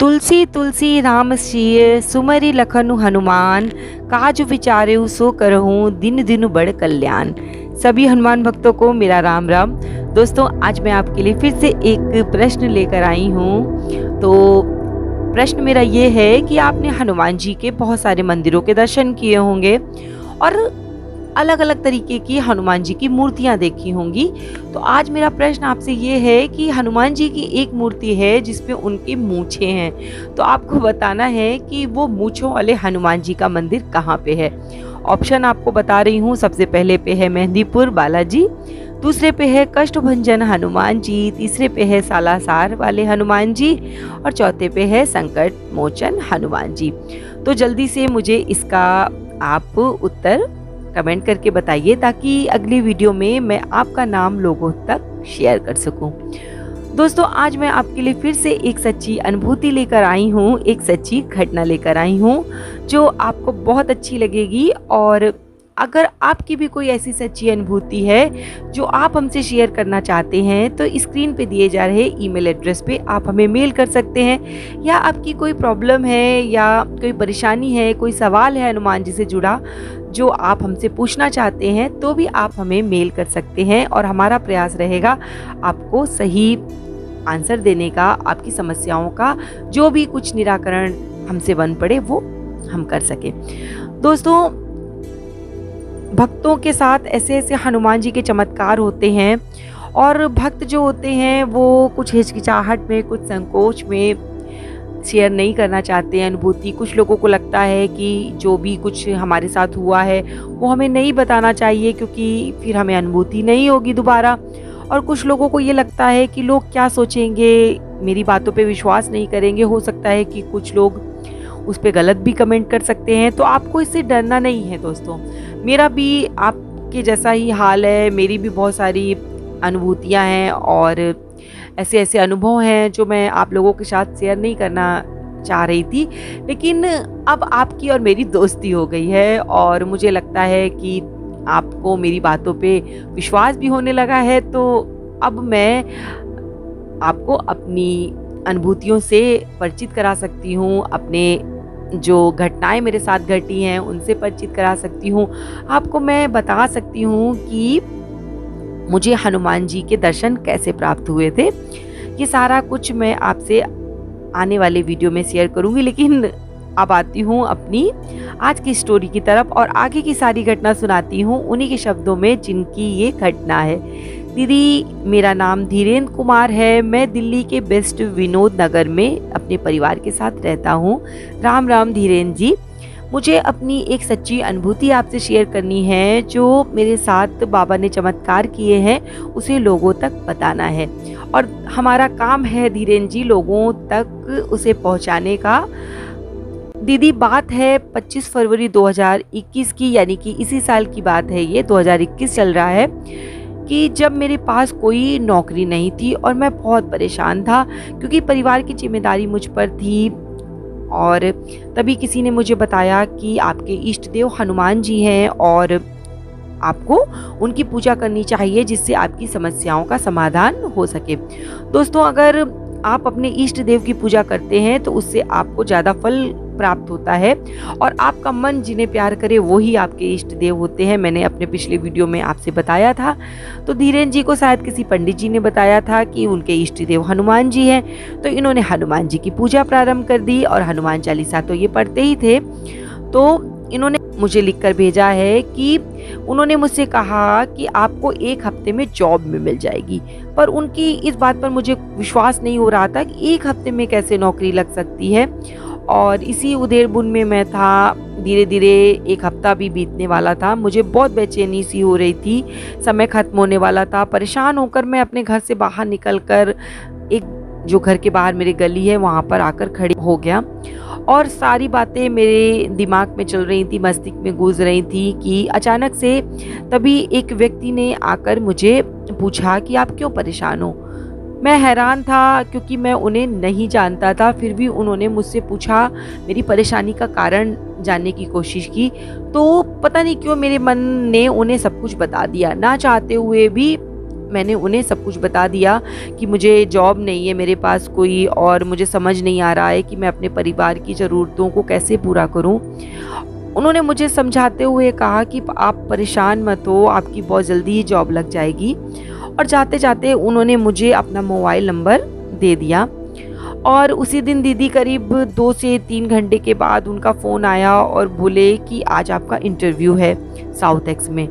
तुलसी तुलसी राम सिय सुमरि लखनु हनुमान, काज विचारेउ सो करहूँ दिन दिन बड़ कल्याण। सभी हनुमान भक्तों को मेरा राम राम। दोस्तों, आज मैं आपके लिए फिर से एक प्रश्न लेकर आई हूँ। तो प्रश्न मेरा ये है कि आपने हनुमान जी के बहुत सारे मंदिरों के दर्शन किए होंगे और अलग अलग तरीके की हनुमान जी की मूर्तियां देखी होंगी। तो आज मेरा प्रश्न आपसे ये है कि हनुमान जी की एक मूर्ति है जिसपे उनकी मूंछें हैं, तो आपको बताना है कि वो मूंछों वाले हनुमान जी का मंदिर कहाँ पे है। ऑप्शन आपको बता रही हूँ। सबसे पहले पे है मेहंदीपुर बालाजी, दूसरे पे है कष्टभंजन हनुमान जी, तीसरे पे है सालासर वाले हनुमान जी और चौथे पे है संकट मोचन हनुमान जी। तो जल्दी से मुझे इसका आप उत्तर कमेंट करके बताइए ताकि अगली वीडियो में मैं आपका नाम लोगों तक शेयर कर सकूं। दोस्तों, आज मैं आपके लिए फिर से एक सच्ची अनुभूति लेकर आई हूं, एक सच्ची घटना लेकर आई हूं जो आपको बहुत अच्छी लगेगी। और अगर आपकी भी कोई ऐसी सच्ची अनुभूति है जो आप हमसे शेयर करना चाहते हैं तो स्क्रीन पे दिए जा रहे ईमेल एड्रेस पे आप हमें मेल कर सकते हैं। या आपकी कोई प्रॉब्लम है या कोई परेशानी है, कोई सवाल है हनुमान जी से जुड़ा जो आप हमसे पूछना चाहते हैं तो भी आप हमें मेल कर सकते हैं और हमारा प्रयास रहेगा आपको सही आंसर देने का, आपकी समस्याओं का जो भी कुछ निराकरण हमसे बन पड़े वो हम कर सकें। दोस्तों, भक्तों के साथ ऐसे ऐसे हनुमान जी के चमत्कार होते हैं और भक्त जो होते हैं वो कुछ हिचकिचाहट में, कुछ संकोच में शेयर नहीं करना चाहते हैं अनुभूति। कुछ लोगों को लगता है कि जो भी कुछ हमारे साथ हुआ है वो हमें नहीं बताना चाहिए क्योंकि फिर हमें अनुभूति नहीं होगी दोबारा। और कुछ लोगों को ये लगता है कि लोग क्या सोचेंगे, मेरी बातों पे विश्वास नहीं करेंगे। हो सकता है कि कुछ लोग उस पर गलत भी कमेंट कर सकते हैं। तो आपको इससे डरना नहीं है दोस्तों। मेरा भी आपके जैसा ही हाल है, मेरी भी बहुत सारी अनुभूतियाँ हैं और ऐसे ऐसे अनुभव हैं जो मैं आप लोगों के साथ शेयर नहीं करना चाह रही थी, लेकिन अब आपकी और मेरी दोस्ती हो गई है और मुझे लगता है कि आपको मेरी बातों पे विश्वास भी होने लगा है। तो अब मैं आपको अपनी अनुभूतियों से परिचित करा सकती हूँ, अपने जो घटनाएं मेरे साथ घटी हैं उनसे परिचित करा सकती हूँ। आपको मैं बता सकती हूँ कि मुझे हनुमान जी के दर्शन कैसे प्राप्त हुए थे। ये सारा कुछ मैं आपसे आने वाले वीडियो में शेयर करूँगी, लेकिन अब आती हूँ अपनी आज की स्टोरी की तरफ और आगे की सारी घटना सुनाती हूँ उन्हीं के शब्दों में जिनकी ये घटना है। दीदी, मेरा नाम धीरेन्द्र कुमार है। मैं दिल्ली के बेस्ट विनोद नगर में अपने परिवार के साथ रहता हूँ। राम राम धीरेन्द्र जी। मुझे अपनी एक सच्ची अनुभूति आपसे शेयर करनी है। जो मेरे साथ बाबा ने चमत्कार किए हैं उसे लोगों तक बताना है और हमारा काम है धीरेन्द्र जी लोगों तक उसे पहुंचाने का। दीदी, बात है 25 फरवरी 2021 की, यानी कि इसी साल की बात है। ये 2021 चल रहा है कि जब मेरे पास कोई नौकरी नहीं थी और मैं बहुत परेशान था क्योंकि परिवार की जिम्मेदारी मुझ पर थी। और तभी किसी ने मुझे बताया कि आपके इष्ट देव हनुमान जी हैं और आपको उनकी पूजा करनी चाहिए जिससे आपकी समस्याओं का समाधान हो सके। दोस्तों, अगर आप अपने इष्ट देव की पूजा करते हैं तो उससे आपको ज़्यादा फल प्राप्त होता है और आपका मन जिन्हें प्यार करे वही आपके इष्ट देव होते हैं। मैंने अपने पिछले वीडियो में आपसे बताया था। तो धीरेन्द्र जी को शायद किसी पंडित जी ने बताया था कि उनके इष्ट देव हनुमान जी हैं, तो इन्होंने हनुमान जी की पूजा प्रारंभ कर दी और हनुमान चालीसा तो ये पढ़ते ही थे। तो इन्होंने मुझे लिखकर भेजा है कि उन्होंने मुझसे कहा कि आपको 1 हफ्ते में जॉब में मिल जाएगी, पर उनकी इस बात पर मुझे विश्वास नहीं हो रहा था कि 1 हफ्ते में कैसे नौकरी लग सकती है। और इसी उधेड़-बुन में मैं था। धीरे धीरे 1 हफ्ता भी बीतने वाला था। मुझे बहुत बेचैनी सी हो रही थी, समय खत्म होने वाला था। परेशान होकर मैं अपने घर से बाहर निकलकर एक जो घर के बाहर मेरी गली है वहाँ पर आकर खड़ी हो गया और सारी बातें मेरे दिमाग में चल रही थी, मस्तिष्क में गूंज रही थी कि अचानक से तभी एक व्यक्ति ने आकर मुझे पूछा कि आप क्यों परेशान हो। मैं हैरान था क्योंकि मैं उन्हें नहीं जानता था, फिर भी उन्होंने मुझसे पूछा, मेरी परेशानी का कारण जानने की कोशिश की। तो पता नहीं क्यों मेरे मन ने उन्हें सब कुछ बता दिया। ना चाहते हुए भी मैंने उन्हें सब कुछ बता दिया कि मुझे जॉब नहीं है मेरे पास कोई, और मुझे समझ नहीं आ रहा है कि मैं अपने परिवार की ज़रूरतों को कैसे पूरा करूं। उन्होंने मुझे समझाते हुए कहा कि आप परेशान मत हो, आपकी बहुत जल्दी ही जॉब लग जाएगी। और जाते जाते उन्होंने मुझे अपना मोबाइल नंबर दे दिया। और उसी दिन दीदी करीब 2 से 3 घंटे के बाद उनका फ़ोन आया और बोले कि आज आपका इंटरव्यू है साउथ एक्स में।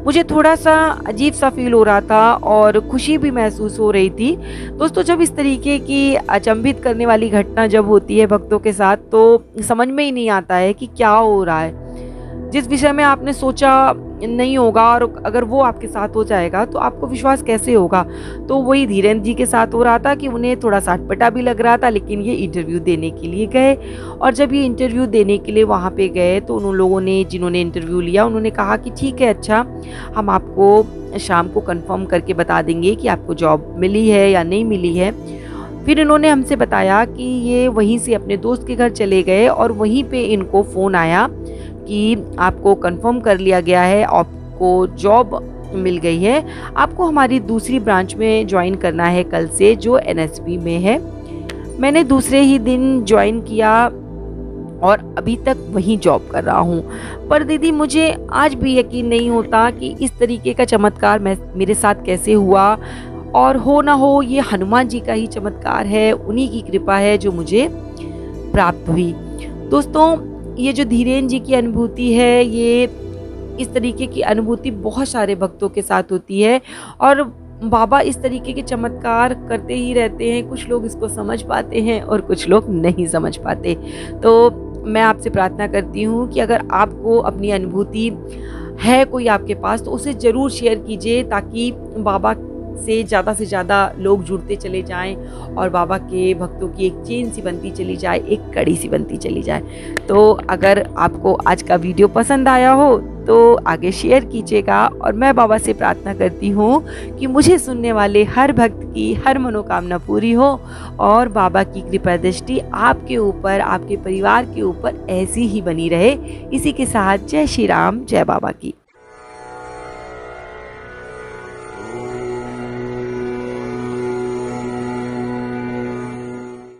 मुझे थोड़ा-सा अजीब-सा फ़ील हो रहा था और खुशी भी महसूस हो रही थी। दोस्तों, जब इस तरीके की अचंभित करने वाली घटना जब होती है भक्तों के साथ, तो समझ में ही नहीं आता है कि क्या हो रहा है। जिस विषय में आपने सोचा नहीं होगा और अगर वो आपके साथ हो जाएगा तो आपको विश्वास कैसे होगा। तो वही धीरेन्द्र जी के साथ हो रहा था कि उन्हें थोड़ा-सा अटपटा भी लग रहा था, लेकिन ये इंटरव्यू देने के लिए गए। और जब ये इंटरव्यू देने के लिए वहाँ पे गए तो उन लोगों ने, जिन्होंने इंटरव्यू लिया, उन्होंने कहा कि ठीक है, अच्छा, हम आपको शाम को कन्फर्म करके बता देंगे कि आपको जॉब मिली है या नहीं मिली है। फिर इन्होंने हमसे बताया कि ये वहीं से अपने दोस्त के घर चले गए और वहीं पे इनको फ़ोन आया कि आपको कंफर्म कर लिया गया है, आपको जॉब मिल गई है, आपको हमारी दूसरी ब्रांच में ज्वाइन करना है कल से, जो एनएसबी में है। मैंने दूसरे ही दिन ज्वाइन किया और अभी तक वहीं जॉब कर रहा हूँ। पर दीदी, मुझे आज भी यकीन नहीं होता कि इस तरीके का चमत्कार मेरे साथ कैसे हुआ, और हो ना हो ये हनुमान जी का ही चमत्कार है, उन्हीं की कृपा है जो मुझे प्राप्त हुई। दोस्तों, ये जो धीरेन्द्र जी की अनुभूति है, ये इस तरीके की अनुभूति बहुत सारे भक्तों के साथ होती है और बाबा इस तरीके के चमत्कार करते ही रहते हैं। कुछ लोग इसको समझ पाते हैं और कुछ लोग नहीं समझ पाते। तो मैं आपसे प्रार्थना करती हूँ कि अगर आपको अपनी अनुभूति है कोई आपके पास, तो उसे ज़रूर शेयर कीजिए, ताकि बाबा से ज़्यादा लोग जुड़ते चले जाएं और बाबा के भक्तों की एक चेन सी बनती चली जाए, एक कड़ी सी बनती चली जाए। तो अगर आपको आज का वीडियो पसंद आया हो तो आगे शेयर कीजिएगा, और मैं बाबा से प्रार्थना करती हूँ कि मुझे सुनने वाले हर भक्त की हर मनोकामना पूरी हो और बाबा की कृपा दृष्टि आपके ऊपर, आपके परिवार के ऊपर ऐसी ही बनी रहे। इसी के साथ जय श्री राम, जय बाबा की।